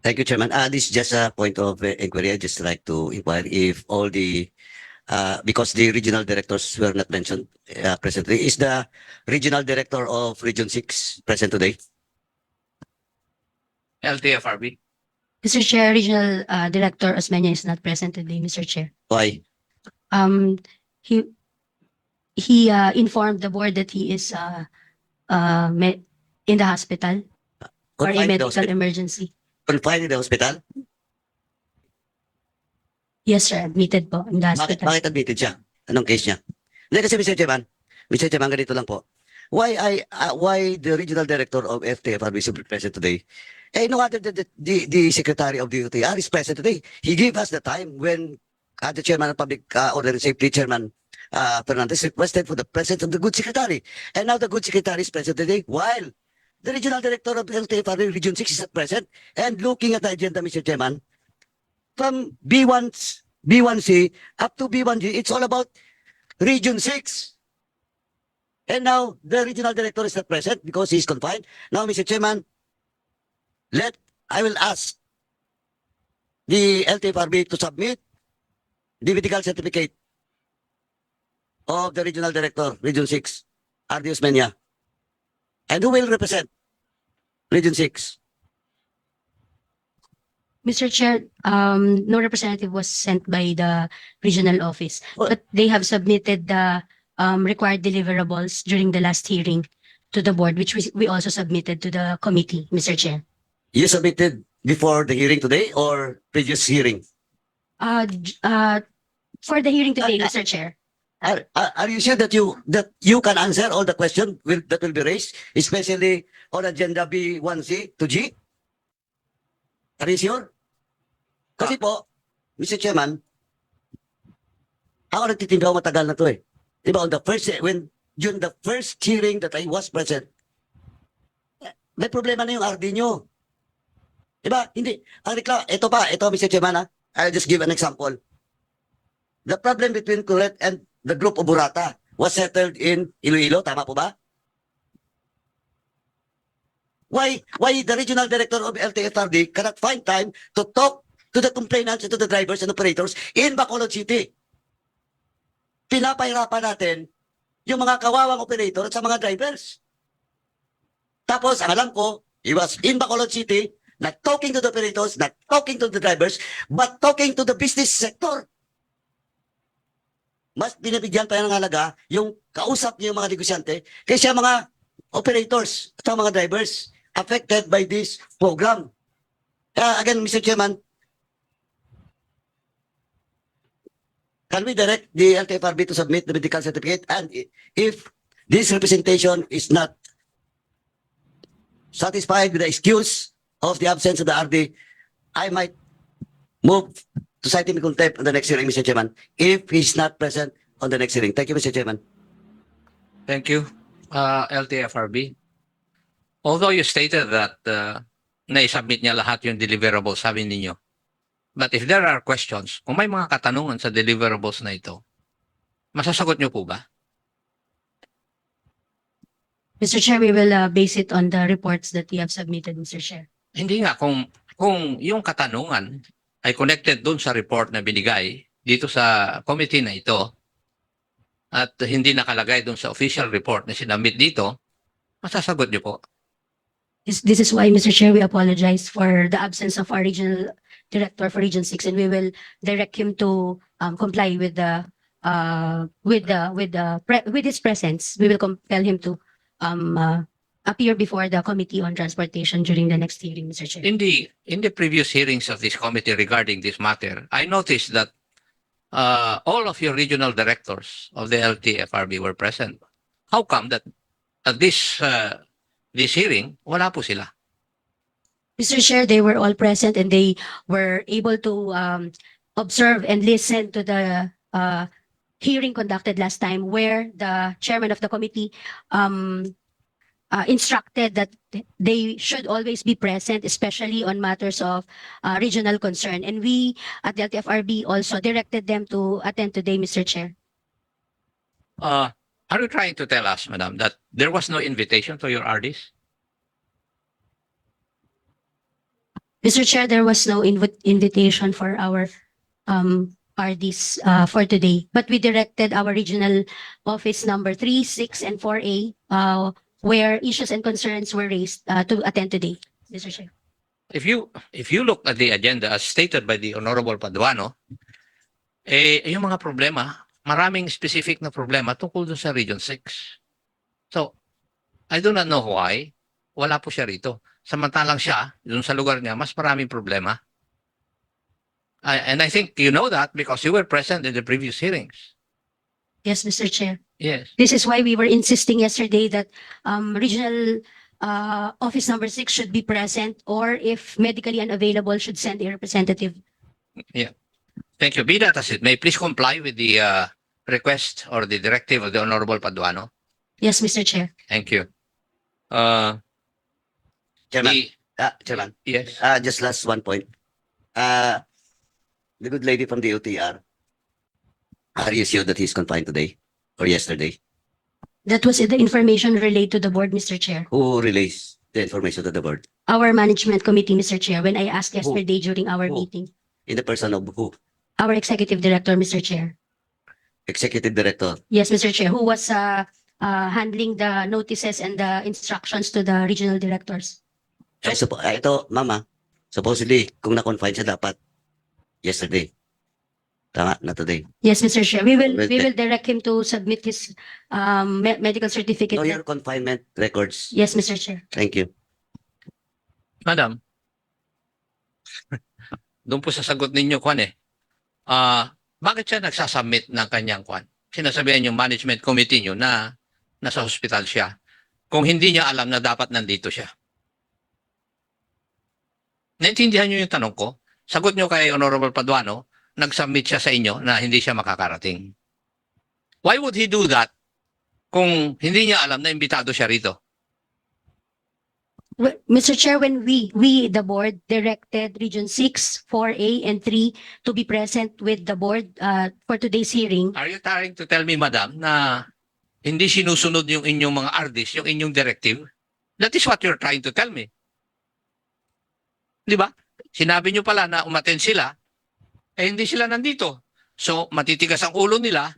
Thank you, Chairman. This is just a point of inquiry. I'd just like to inquire if all the, because the regional directors were not mentioned presently, is the regional director of Region 6 present today? LTFRB. Mr. Chair, Regional Director Osmeña is not present today, Mr. Chair. Why? Um, he he informed the board that he is in the hospital for a Confined in the medical hospital? emergency. Confined in the hospital? Yes, sir. Admitted po in the hospital. Bakit admitted siya? Anong case niya? Hindi kasi Mr. Chairman, ganito lang po. Why the regional director of LTFRB is present today? No other than the secretary of the UTR is present today. He gave us the time when the chairman of public order and safety, Chairman Fernandez, requested for the presence of the good secretary. And now the good secretary is present today while the regional director of LTFRB Region 6 is not present. And looking at the agenda, Mr. Chairman, from B1C up to B1G, it's all about Region 6. And now the regional director is not present because he is confined. Now, Mr. Chairman, I will ask the LTFRB to submit the medical certificate of the regional director, Region 6, R.D. Osmeña. And who will represent Region 6? Mr. Chair, no representative was sent by the regional office, Well- but they have submitted the required deliverables during the last hearing to the board, which we also submitted to the committee, Mr. Chair. You submitted before the hearing today or previous hearing? For the hearing today, Mr. Chair. Are you sure that you can answer all the questions that will be raised, especially on agenda B1C to G? Are you sure? Kasi po, Mr. Chairman, ako nagtitimba ako matagal na to eh. Diba, during the first hearing that I was present, may problema na yung RD nyo. Diba? Hindi. Ito Mr. Chairman, I'll just give an example. The problem between Colette and the group of Burata was settled in Iloilo, tama po ba? Why the regional director of LTFRB cannot find time to talk to the complainants and to the drivers and operators in Bacolod City? Pinapahirapan natin yung mga kawawang operator at sa mga drivers. Tapos, ang alam ko, he was in Bacolod City, not talking to the operators, not talking to the drivers, but talking to the business sector. Mas binibigyan pa ng halaga yung kausap niya yung mga negosyante kaysa mga operators at mga drivers affected by this program. Again, Mr. Chairman, can we direct the LTFRB to submit the medical certificate? And if this representation is not satisfied with the excuse of the absence of the RD, I might move to cite him in contempt on the next hearing, Mr. Chairman, if he's not present on the next hearing. Thank you, Mr. Chairman. Thank you, LTFRB. Although you stated that na-submit niya lahat yung deliverables, sabi ninyo. But if there are questions, kung may mga katanungan sa deliverables na ito, masasagot niyo po ba? Mr. Chair, we will base it on the reports that you have submitted, Mr. Chair. Hindi nga, kung yung katanungan ay connected dun sa report na binigay dito sa committee na ito at hindi nakalagay dun sa official report na sinamit dito, masasagot niyo po. This is why, Mr. Chair, we apologize for the absence of our regional director for Region 6, and we will direct him to comply with his presence. We will compel him to appear before the Committee on Transportation during the next hearing, Mr. Chair. In the previous hearings of this committee regarding this matter, I noticed that all of your regional directors of the LTFRB were present. How come that at this hearing, wala po sila? Mr. Chair, they were all present and they were able to observe and listen to the hearing conducted last time, where the chairman of the committee instructed that they should always be present, especially on matters of regional concern. And we at the LTFRB also directed them to attend today, Mr. Chair. Are you trying to tell us, Madam, that there was no invitation to your RDs? Mr. Chair, there was no invitation for our RDs for today, but we directed our regional office number 3, 6, and 4A, where issues and concerns were raised to attend today, Mr. Chair. If you look at the agenda as stated by the Honorable Paduano, yung mga problema, maraming specific na problema tungkol dun sa Region 6. So, I do not know why wala po siya rito. Samantalang siya, dun sa lugar niya, mas maraming problema. And I think you know that because you were present in the previous hearings. Yes, Mr. Chair. Yes. This is why we were insisting yesterday that regional office number 6 should be present, or if medically unavailable, should send a representative. Thank you. Be that as it may, please comply with the request or the directive of the Honorable Paduano. Yes, Mr. Chair. Thank you. Chairman, Chairman, Yes. just last one point. The good lady from the UTR, are you sure that he's confined today or yesterday? That was the information relayed to the board, Mr. Chair. Who relays the information to the board? Our management committee, Mr. Chair, when I asked yesterday during our Who? meeting. In the person of who? Our executive director, Mr. Chair. Executive Director. Yes, Mr. Chair, who was handling the notices and the instructions to the regional directors. Ito, Mama, supposedly, kung na-confine siya dapat yesterday. Tama, not today. Yes, Mr. Chair, we will Well, direct him to submit his medical certificate. Know your confinement records. Yes, Mr. Chair. Thank you. Madam, doon po sa sagot ninyo, Kwan bakit siya nagsasubmit ng kanyang Kwan? Sinasabihan yung management committee nyo na nasa hospital siya. Kung hindi niya alam na dapat nandito siya. Naintindihan nyo yung tanong ko? Sagot nyo kay Honorable Paduano, nag-submit siya sa inyo na hindi siya makakarating. Why would he do that kung hindi niya alam na imbitado siya rito? Mr. Chair, when we, the board, directed Region 6, 4A, and 3 to be present with the board for today's hearing. Are you trying to tell me, Madam, na hindi sinusunod yung inyong mga RDs, yung inyong directive? That is what you're trying to tell me. Di ba? Sinabi nyo pala na umattend sila, hindi sila nandito. So, matitigas ang ulo nila.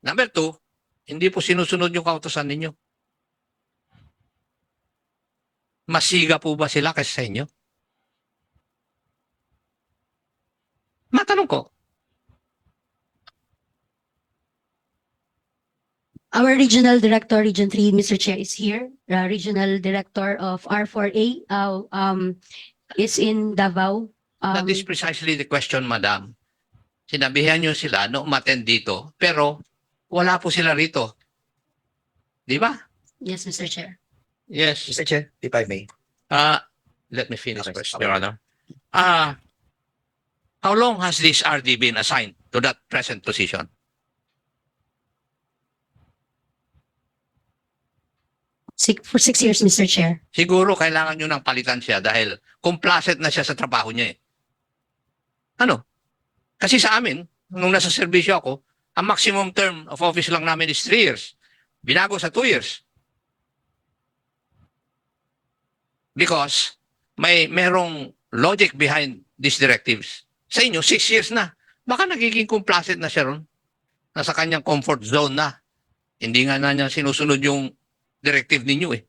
Number 2, hindi po sinusunod yung kautosan ninyo. Masiga po ba sila kasi sa inyo? Matanong ko. Our regional director, Region 3, Mr. Chair, is here. Regional director of R4A is in Davao. That is precisely the question, Madam. Sinabihan nyo sila na umattend dito, pero wala po sila rito. Di ba? Yes, Mr. Chair. Yes. Mr. Chair, if I may. Let me finish Okay, first, okay. Your Honor. How long has this RD been assigned to that present position? For 6 years, Mr. Chair. Siguro kailangan nyo nang palitan siya dahil complacent na siya sa trabaho niya eh. Ano? Kasi sa amin, nung nasa serbisyo ako, ang maximum term of office lang namin is 3 years. Binago sa 2 years. Because merong logic behind these directives. Sa inyo, 6 years na. Baka nagiging complacent na siya ron. Nasa kanyang comfort zone na. Hindi nga na niya sinusunod yung directive ninyo eh.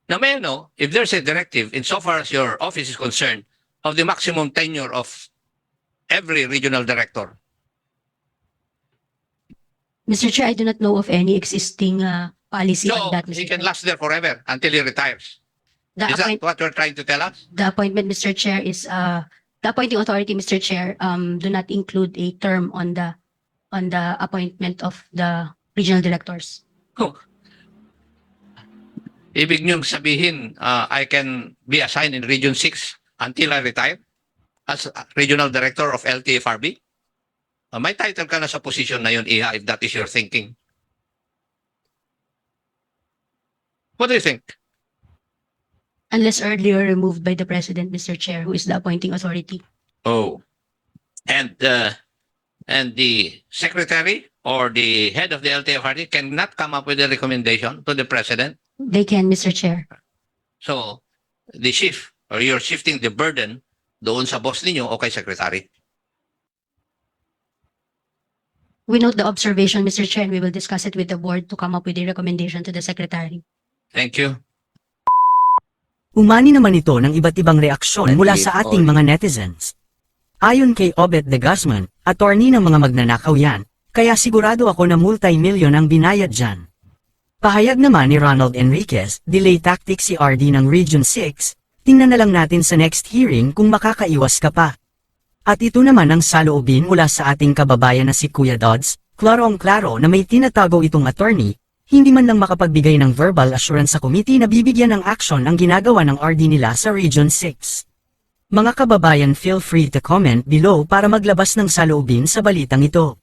Now, may I know, if there's a directive, insofar as your office is concerned, of the maximum tenure of every regional director? Mr. Chair, I do not know of any existing policy So, on that, he Mr. can Chair. last there forever until he retires. The, Is that appoint- what you're trying to tell us? the appointment, Mr. Chair, is the appointing authority, Mr. Chair, do not include a term on the appointment of the regional directors. Ibig niyong sabihin, I can be assigned in Region 6 until I retire as Regional Director of LTFRB? May title ka na sa position na yun, Iha, if that is your thinking. What do you think? Unless earlier removed by the President, Mr. Chair, who is the appointing authority. Oh. And the secretary or the head of the LTFRB cannot come up with a recommendation to the president? They can, Mr. Chair. So, the shift or you're shifting the burden doon sa boss ninyo o kay secretary. We note the observation, Mr. Chair, and we will discuss it with the board to come up with a recommendation to the secretary. Thank you. Umani naman ito ng iba't ibang reaksyon mula sa ating Only. mga netizens. Ayon kay Obet de Guzman, attorney ng mga magnanakaw yan, kaya sigurado ako na multi-million ang binayad dyan. Pahayag naman ni Ronald Enriquez, delay tactic si RD ng Region 6, tingnan na lang natin sa next hearing kung makakaiwas ka pa. At ito naman ang saloobin mula sa ating kababayan na si Kuya Dodds, klarong-klaro na may tinatago itong attorney, hindi man lang makapagbigay ng verbal assurance sa committee na bibigyan ng action ang ginagawa ng RD nila sa Region 6. Mga kababayan, feel free to comment below para maglabas ng saloobin sa balitang ito.